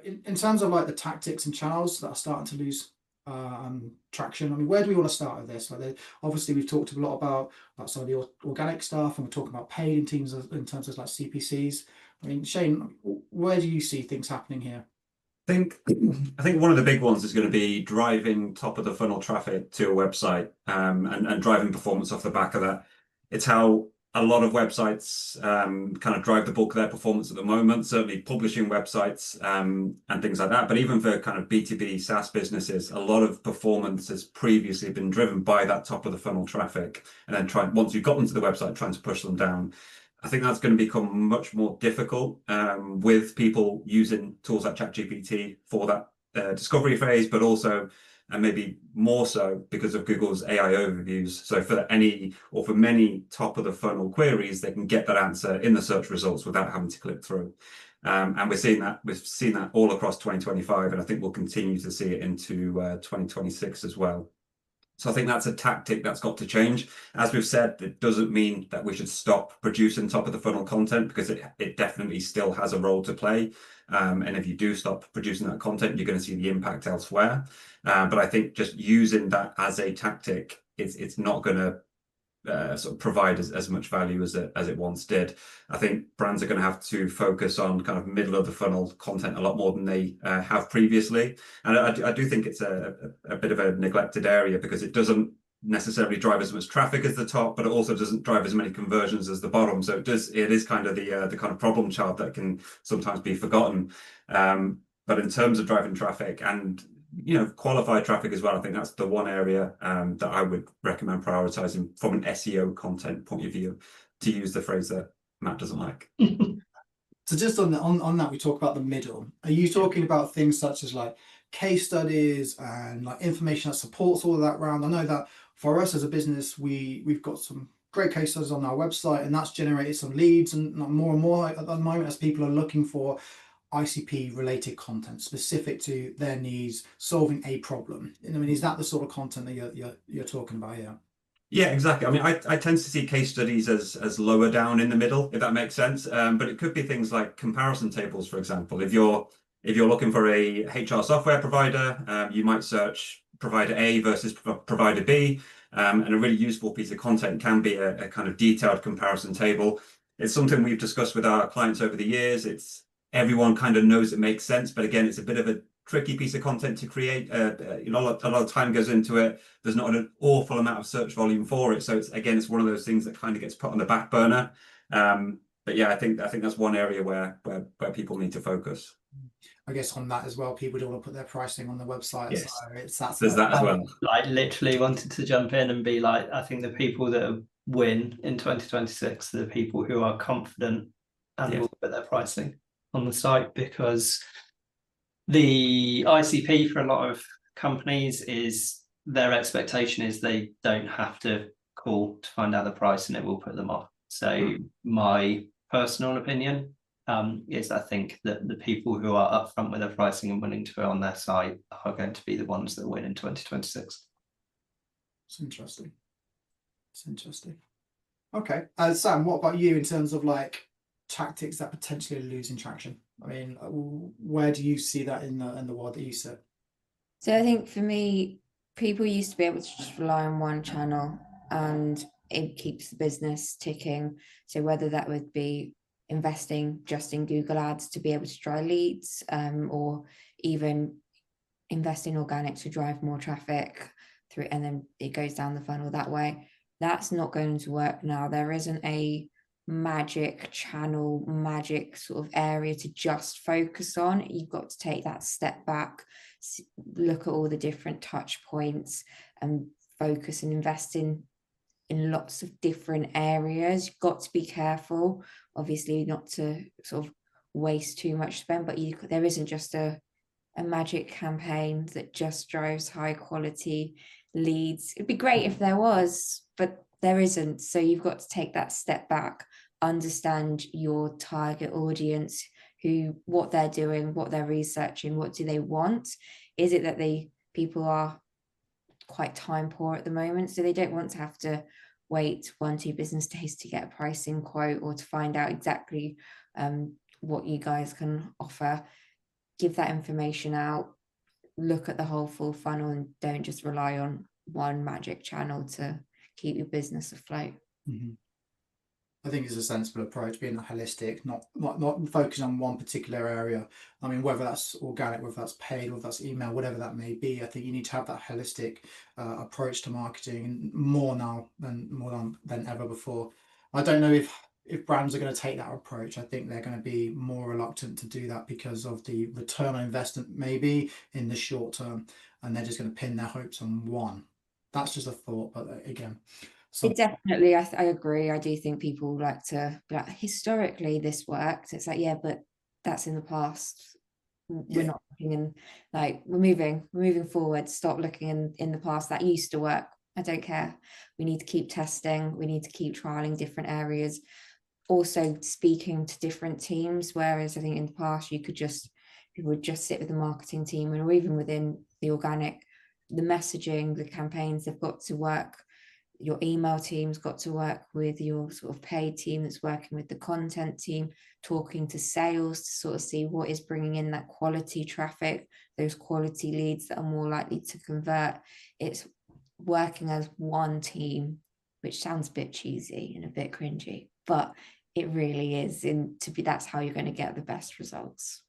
In terms of like the tactics and channels that are starting to lose traction, I mean, where do we want to start with this? Like, obviously, we've talked a lot about some of the organic stuff, and we're talking about paid in terms of like CPCs. I mean, Shane, where do you see things happening here? think I think one of the big ones is going to be driving top of the funnel traffic to a website, and driving performance off the back of that. It's how a lot of websites kind of drive the bulk of their performance at the moment, certainly publishing websites, and things like that. But even for kind of B2B SaaS businesses, a lot of performance has previously been driven by that top of the funnel traffic. And then once you've got them to the website, trying to push them down. I think that's going to become much more difficult with people using tools like ChatGPT for that discovery phase, but also, and maybe more so, because of Google's AI overviews. So for many top of the funnel queries, they can get that answer in the search results without having to click through. And we've seen that all across 2025, and I think we'll continue to see it into 2026 as well. So I think that's a tactic that's got to change. As we've said, it doesn't mean that we should stop producing top of the funnel content, because it definitely still has a role to play. And if you do stop producing that content, you're going to see the impact elsewhere. But I think just using that as a tactic, it's not going to sort of provide as much value as it once did. I think brands are going to have to focus on kind of middle of the funnel content a lot more than they have previously. And I do think it's a bit of a neglected area, because it doesn't necessarily drive as much traffic as the top, but it also doesn't drive as many conversions as the bottom. So it is kind of the kind of problem child that can sometimes be forgotten. But in terms of driving traffic and qualified traffic as well, I think that's the one area that I would recommend prioritizing from an SEO content point of view, to use the phrase that Matt doesn't like. So just on that, we talk about the middle. Are you talking about things such as like case studies and like information that supports all of that round? I know that for us as a business, we've got some great case studies on our website, and that's generated some leads, and more and more at the moment, as people are looking for ICP related content specific to their needs, solving a problem. I mean, is that the sort of content that you're talking about here? Yeah, exactly. I mean, I tend to see case studies as lower down in the middle, if that makes sense. But it could be things like comparison tables, for example. If you're looking for a HR software provider, you might search provider A versus provider B. And a really useful piece of content can be a kind of detailed comparison table. It's something we've discussed with our clients over the years. Everyone kind of knows it makes sense, but again, it's a bit of a tricky piece of content to create. A lot of time goes into it. There's not an awful amount of search volume for it, so it's one of those things that kind of gets put on the back burner. But yeah, I think that's one area where people need to focus. I guess on that as well, people don't want to put their pricing on the website, Yes, so there's that as well. Like literally wanted to jump in and be like, I think the people that win in 2026 are the people who are confident and will put their pricing on the site, because the ICP for a lot of companies is their expectation is they don't have to call to find out the price, and it will put them off. So my personal opinion is I think that the people who are upfront with their pricing and willing to put on their site are going to be the ones that win in 2026. It's interesting. It's interesting. Okay, Sam, what about you in terms of like tactics that potentially are losing traction? I mean, where do you see that in the world that you sit? So I think for me, people used to be able to just rely on one channel and it keeps the business ticking. So whether that would be investing just in Google Ads to be able to drive leads, or even invest in organic to drive more traffic through, and then it goes down the funnel that way. That's not going to work now. There isn't a magic channel, magic sort of area to just focus on. You've got to take that step back, look at all the different touch points, and focus and invest in lots of different areas. You've got to be careful, obviously, not to sort of waste too much spend, but there isn't just a magic campaign that just drives high quality leads. It'd be great if there was, but there isn't. So you've got to take that step back, understand your target audience, what they're doing, what they're researching, what do they want. Is it that people are quite time poor at the moment, so they don't want to have to wait 1-2 business days to get a pricing quote or to find out exactly what you guys can offer? give that information out, look at the whole full funnel, and don't just rely on one magic channel to keep your business afloat. I think it's a sensible approach, being holistic, not focusing on one particular area. I mean, whether that's organic, whether that's paid, whether that's email, whatever that may be, I think you need to have that holistic approach to marketing, more now than ever before. I don't know if brands are going to take that approach. I think they're going to be more reluctant to do that because of the return on investment maybe in the short term, and they're just going to pin their hopes on one. That's just a thought, but again. It definitely, I agree. I do think people like to be like, historically this worked. It's like, yeah, but that's in the past. We're not looking in, like, we're moving forward. Stop looking in the past. That used to work. I don't care. We need to keep testing. We need to keep trialing different areas. Also speaking to different teams, whereas I think in the past people would just sit with the marketing team, or even within the organic, the messaging, the campaigns, they've got to work. Your email team's got to work with your sort of paid team that's working with the content team, talking to sales to sort of see what is bringing in that quality traffic, those quality leads that are more likely to convert. It's working as one team, which sounds a bit cheesy and a bit cringy, but it really is. That's how you're going to get the best results.